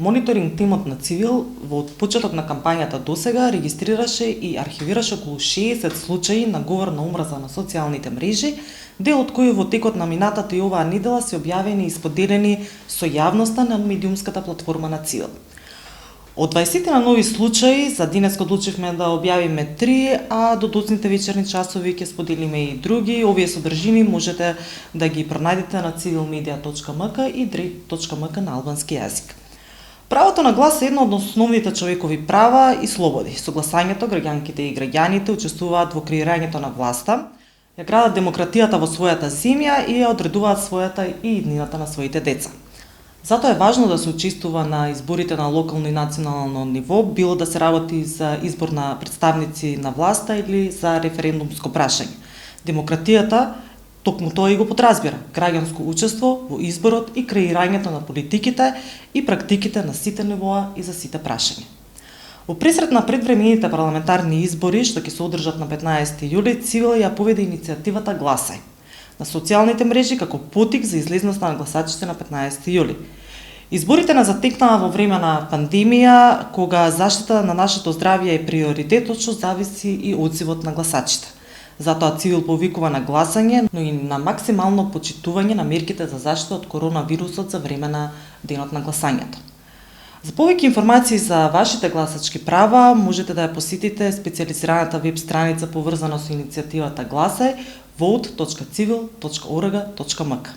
Мониторинг тимот на Цивил во почеток на кампањата досега регистрираше и архивираше околу 60 случаи на говор на омраза на социјалните мрежи, дел од кои во текот на минатата и оваа недела се објавени и споделени со јавноста на медиумската платформа на Цивил. Од 20 на нови случаи, за денеска одлучивме да објавиме 3, а до доцните вечерни часови ќе споделиме и други. Овие содржини можете да ги пронајдете на civilmedia.mk и drate.mk на албански јазик. Правото на глас е едно од основните човекови права и слободи. Со гласањето граѓанките и граѓаните учествуваат во креирањето на власта, ја градат демократијата во својата земја и ја одредуваат својата и иднината на своите деца. Затоа е важно да се учествува на изборите на локално и национално ниво, било да се работи за избор на представници на власта или за референдумско прашање. Демократијата токму тоа и го подразбира – граѓанско учество во изборот и креирањето на политиките и практиките на сите нивоа и за сите прашања. Во пресрет на предвремените парламентарни избори, што ќе се одржат на 15 јули, Цивил ја поведе иницијативата Гласај на социјалните мрежи како потик за излезност на гласачите на 15 јули. Изборите не затекнаа во време на пандемија, кога заштита на нашето здравје е приоритет, од што зависи и одзивот на гласачите. Затоа Цивил повикува на гласање, но и на максимално почитување на мерките за заштита од коронавирусот за време на денот на гласањето. За повеќе информации за вашите гласачки права, можете да ја посетите специјализираната веб страница поврзана со иницијативата Гласај vote.civil.org.mk.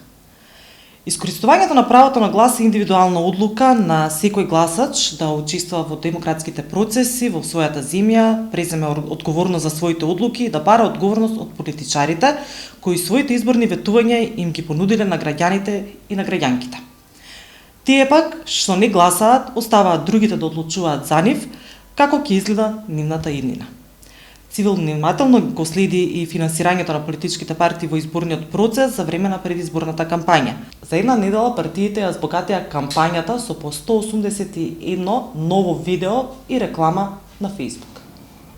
Искористувањето на правото на глас е индивидуална одлука на секој гласач да учествува во демократските процеси во својата земја, преземе одговорност за своите одлуки и да бара одговорност од политичарите кои своите изборни ветувања им ги понудиле на граѓаните и на граѓанките. Тие пак, што не гласаат, оставаат другите да одлучуваат за нив како ќе изгледа нивната иднина. Цивил внимателно го следи и финансирањето на политичките партии во изборниот процес за време на предизборната кампања. За една недела партиите ја збогатија кампањата со по 181 ново видео и реклама на Facebook.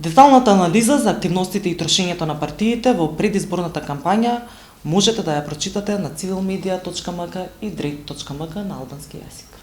Деталната анализа за активностите и трошењето на партиите во предизборната кампања можете да ја прочитате на civilmedia.mk и drate.mk на албански јазик.